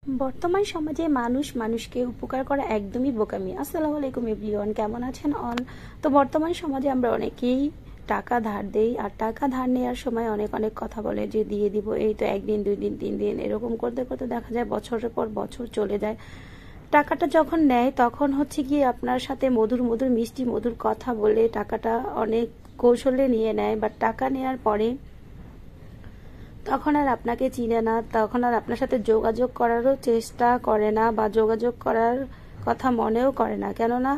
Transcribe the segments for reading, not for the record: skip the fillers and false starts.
বর্তমান সমাজে মানুষ মানুষকে উপকার করা একদমই বোকামি। আসসালামু আলাইকুম এভরিওয়ান, কেমন আছেন অল? তো বর্তমান সমাজে আমরা অনেকেই টাকা ধার দেই, আর টাকা ধার নেওয়ার সময় অনেক অনেক কথা বলে যে দিয়ে দিব, এই তো একদিন 2 দিন 3 দিন এরকম করতে করতে দেখা যায় বছরের পর বছর চলে যায়। টাকাটা যখন নেয় তখন হচ্ছে গিয়ে আপনার সাথে মধুর মধুর মিষ্টি মধুর কথা বলে টাকাটা অনেক কৌশলে নিয়ে নেয়, বাট টাকা নেওয়ার পরে তখন আর আপনাকে চিনে না, তখন আর আপনার সাথে যোগাযোগ করারও চেষ্টা করে না বা যোগাযোগ করার কথা মনেও করে না। কেননা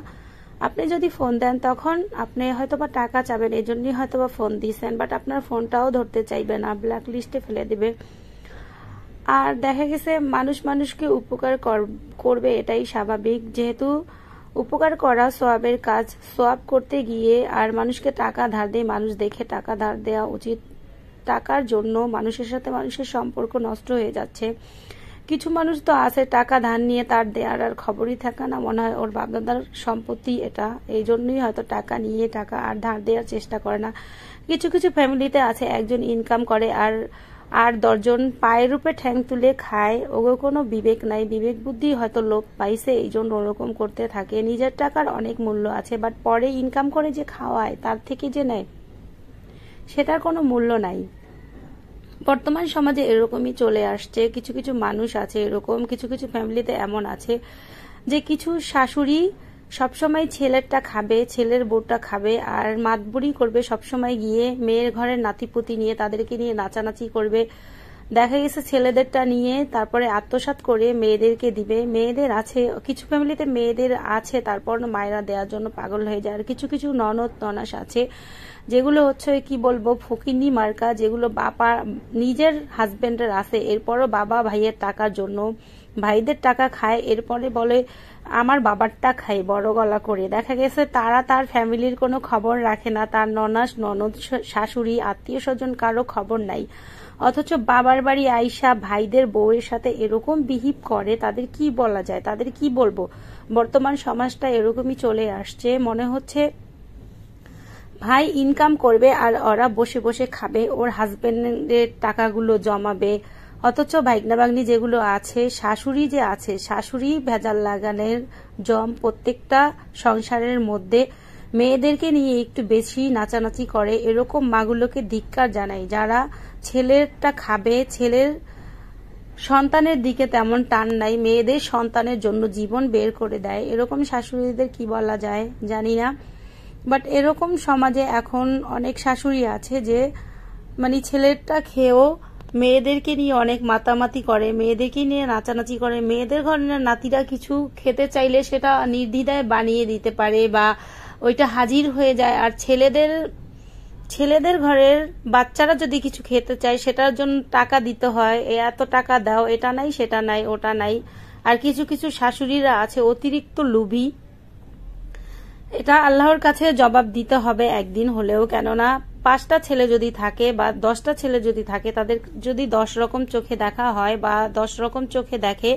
আপনি যদি ফোন দেন তখন আপনি হয়তোবা টাকা চাবেন, এই জন্যই হয়তোবা ফোন দিয়েছেন, বাট আপনার ফোনটাও ধরতে চাইবে না, ব্ল্যাক লিস্টে ফেলে দেবে। আর দেখা গেছে মানুষ মানুষকে উপকার করবে, এটাই স্বাভাবিক, যেহেতু উপকার করা সোয়াবের কাজ। সোয়াব করতে গিয়ে আর মানুষকে টাকা ধার দিয়ে মানুষ দেখে টাকা ধার দেওয়া উচিত। টাকার জন্য মানুষের সাথে মানুষের সম্পর্ক নষ্ট হয়ে যাচ্ছে। কিছু মানুষ তো আছে টাকা ধার নিয়ে তার দেয়ার আর খবরই থাকে না, মনে হয় ওর বাপদাদার সম্পত্তি এটা, এই জন্যই হয়তো টাকা নিয়ে টাকা আর ধার দেওয়ার চেষ্টা করে না। কিছু কিছু ফ্যামিলিতে আছে একজন ইনকাম করে আর আর 10 জন পায়ের উপরে ঠ্যাং তুলে খায়, ওগো কোনো বিবেক নাই, বিবেক বুদ্ধি হয়তো লোপ পাইছে, এই জন্য ওরকম করতে থাকে। নিজের টাকার অনেক মূল্য আছে, বাট পরে ইনকাম করে যে খাওয়ায় তার থেকে যে নেয় সেটার কোনো মূল্য নাই। বর্তমান সমাজে এরকমই চলে আসছে। কিছু কিছু মানুষ আছে এরকম, কিছু কিছু ফ্যামিলিতে এমন আছে যে কিছু শাশুড়ি সবসময় ছেলেরটা খাবে, ছেলের বউটা খাবে, আর মাতবুরি করবে সবসময় গিয়ে মেয়ের ঘরের নাতিপুতি নিয়ে তাদেরকে নিয়ে নাচানাচি করবে। দেখা গেছে ছেলেদেরটা নিয়ে তারপরে আত্মসাৎ করে মেয়েদেরকে দিবে। মেয়েদের আছে, কিছু ফ্যামিলিতে মেয়েদের আছে, তারপর মায়েরা দেওয়ার জন্য পাগল হয়ে যায়। আর কিছু কিছু ননদ ননাস আছে যেগুলো হচ্ছে কি বলবো ফকিন্নি মার্কা, যেগুলো বাবা নিজের হাজবেন্ডের আছে, এরপরও বাবা ভাইয়ের টাকার জন্য ভাইদের টাকা খায়, এরপরে বলে আমার বাবারটা খাই বড় গলা করে। দেখা গেছে তারা তার ফ্যামিলির কোনো খবর রাখে না, তার ননাস ননদ শাশুড়ি আত্মীয় স্বজন কারো খবর নাই, অথচ বাবার বাড়ি আইসা ভাইদের বউয়ের সাথে এরকম বিহিভ করে। তাদের কি বলা যায়, তাদের কি বলবো? বর্তমান সমাজটা এরকমই চলে আসছে। মনে হচ্ছে ভাই ইনকাম করবে আর ওরা বসে বসে খাবে, ওর হাজবেন্ডের টাকাগুলো জমাবে, অথচ ভাইগনা ভাগ্নি যেগুলো আছে, শাশুড়ি যে আছে, শাশুড়ি ভেজাল লাগানোর জম প্রত্যেকটা সংসারের মধ্যে। মেয়েদেরকে নিয়ে একটু বেশি নাচানাচি করে, এরকম মাগুলোকে ধিক্কার জানাই যারা ছেলেরটা খাবে, ছেলের সন্তানের দিকে তেমন টান নাই, মেয়েদের সন্তানের জন্য জীবন বের করে দেয়। এরকম শাশুড়িদের কি বলা যায় জানি না, বাট এরকম সমাজে এখন অনেক শাশুড়ি আছে যে মানে ছেলেরটা খেয়েও মেয়েদেরকে নিয়ে অনেক মাতামাতি করে, মেয়েদেরকে নিয়ে নাচানাচি করে। মেয়েদের ঘরের নাতিরা কিছু খেতে চাইলে সেটা নির্দ্বিধায় বানিয়ে দিতে পারে বা ওইটা হাজির হয়ে যায়, আর ছেলেদের ঘরের বাচ্চারা যদি কিছু খেতে চায় সেটার জন্য টাকা দিতে হয়, এত টাকা দাও, এটা নাই সেটা নাই ওটা নাই। আর কিছু কিছু শাশুড়িরা আছে অতিরিক্ত লোভী, এটা আল্লাহর কাছে জবাব দিতে হবে একদিন হলেও। কেননা 5টা ছেলে যদি থাকে বা 10টা ছেলে যদি থাকে, তাদের যদি 10 রকম চোখে দেখা হয় বা 10 রকম চোখে দেখে,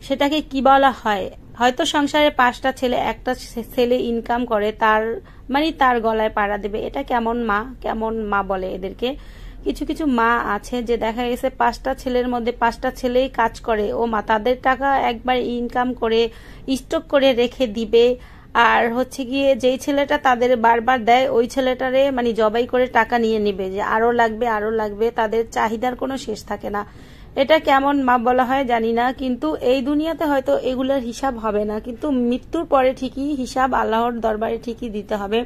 সেটাকে কি বলা হয়? হয়তো সংসারে 5টা ছেলে, একটা ছেলে ইনকাম করে, তার মানে তার গলায় পাড়া দেবে। এটা কেমন মা বলে এদেরকে? কিছু কিছু মা আছে যে দেখা গেছে 5টা ছেলের মধ্যে 5টা ছেলেই কাজ করে, ও মা তাদের টাকা একবার ইনকাম করে স্টক করে রেখে দিবে, আর হচ্ছে গিয়ে যেই ছেলেটা তাদের বারবার দেয় ওই ছেলেটারে মানে জবাই করে টাকা নিয়ে নিবে, যে আরো লাগবে, তাদের চাহিদার কোনো শেষ থাকে না। এটা কেমন মা বলা হয় জানি না, কিন্তু এই দুনিয়াতে হয়তো এগুলোর হিসাব হবে না, কিন্তু মৃত্যুর পরে ঠিকই হিসাব আল্লাহর দরবারে ঠিকই দিতে হবে।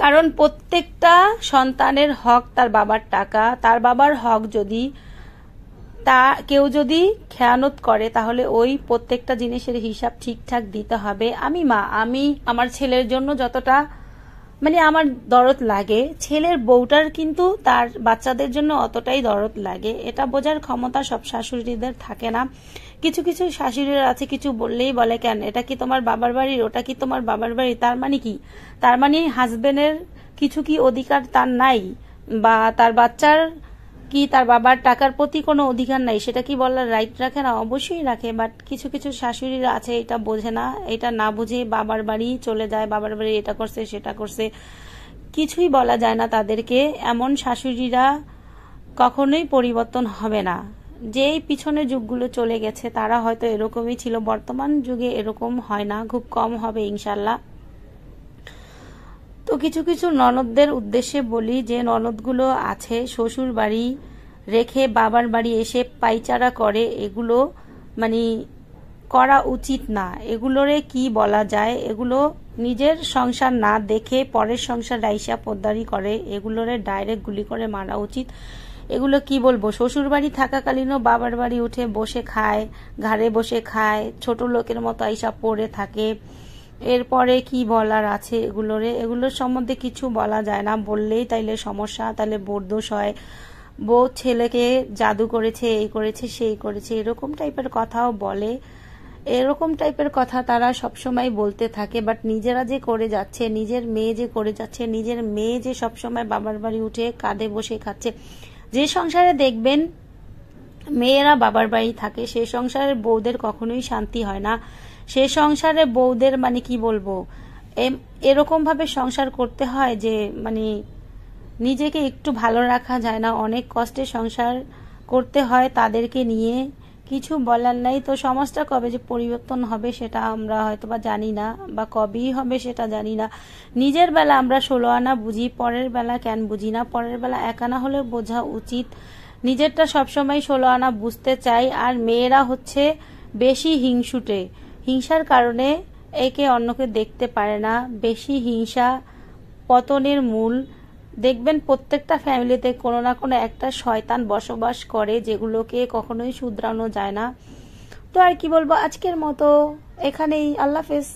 কারণ প্রত্যেকটা সন্তানের হক তার বাবার টাকা, তার বাবার হক যদি কেউ যদি খেয়ানত করে তাহলে ওই প্রত্যেকটা জিনিসের হিসাব ঠিকঠাক দিতে হবে। আমি আমার ছেলের জন্য যতটা মানে আমার দরদ লাগে, ছেলের বউটার কিন্তু তার বাচ্চাদের জন্য অতটাই দরদ লাগে। এটা বোঝার ক্ষমতা সব শাশুড়িদের থাকে না। কিছু কিছু শাশুড়িরা আছে কিছু বললেই বলে কেন এটা কি তোমার বাবার বাড়ির, ওটা কি তোমার বাবার বাড়ি, তার মানে কি? তার মানে হাজবেন্ডের কিছু কি অধিকার তার নাই, বা তার বাচ্চার কি তার বাবার টাকার প্রতি কোনো অধিকার নাই, সেটা কি বলার রাইট রাখে না? অবশ্যই রাখে। বাট কিছু কিছু শাশুড়িরা আছে এটা বোঝে না, এটা না বুঝে বাবার বাড়ি চলে যায়, বাবার বাড়ি এটা করছে সেটা করছে, কিছুই বলা যায় না তাদেরকে। এমন শাশুড়িরা কখনোই পরিবর্তন হবে না। যেই পিছনে যুগগুলো চলে গেছে তারা হয়তো এরকমই ছিল, বর্তমান যুগে এরকম হয় না, খুব কম হবে ইনশাল্লাহ। তো কিছু কিছু ননদদের উদ্দেশ্যে বলি, যে ননদগুলো আছে শ্বশুর বাড়ি রেখে বাবার বাড়ি এসে পাইচারা করে, এগুলো মানে করা উচিত না। এগুলোরে কি বলা যায়, এগুলো নিজের সংসার না দেখে পরের সংসার রাইসা পোদ্দারি করে, এগুলোরে ডাইরেক্ট গুলি করে মারা উচিত। এগুলো কি বলবো, শ্বশুর বাড়ি থাকাকালীনও বাবার বাড়ি উঠে বসে খায়, ঘাড়ে বসে খায়, ছোট লোকের মতো আইসা পড়ে থাকে। এরপরে কি বলার আছে এগুলোরে, এগুলোর সম্বন্ধে কিছু বলা যায় না, বললেই তাইলে সমস্যা, তাহলে বোরদোষ হয়, বউ ছেলেকে জাদু করেছে, এই করেছে সেই করেছে, এরকম টাইপের কথাও বলে। এরকম টাইপের কথা তারা সবসময় বলতে থাকে, বাট নিজেরা যে করে যাচ্ছে, নিজের মেয়ে যে করে যাচ্ছে, নিজের মেয়ে যে সবসময় বাবার বাড়ি উঠে কাঁধে বসে খাচ্ছে। যে সংসারে দেখবেন মেয়েরা বাবার বাড়ি থাকে, সে সংসারের বউদের কখনোই শান্তি হয় না। সে সংসারে বউদের মানে কি বলবো, এরকম ভাবে সংসার করতে হয় যে মানে নিজেকে একটু ভালো রাখা যায় না, অনেক কষ্টে সংসার করতে হয় তাদেরকে নিয়ে। কিছু বলার নাই। তো সমাজটা কবে যে পরিবর্তন হবে সেটা আমরা হয়তো বা জানি না, বা কবেই হবে সেটা জানি না। নিজের বেলা আমরা 16 আনা বুঝি, পরের বেলা কেন বুঝি না, পরের বেলা 1 আনা হলে বোঝা উচিত। নিজেরটা সবসময় 16 আনা বুঝতে চাই। আর মেয়েরা হচ্ছে বেশি হিংসুটে, হিংসার কারণে একে অন্যকে দেখতে পারে না। বেশি হিংসা পতনের মূল। দেখবেন প্রত্যেকটা ফ্যামিলিতে কোনো না কোনো একটা শয়তান বসবাস করে, যেগুলোকে কখনোই শুধরানো যায় না। তো আর কি বলবো, আজকের মতো এখানেই, আল্লাহ হাফেজ।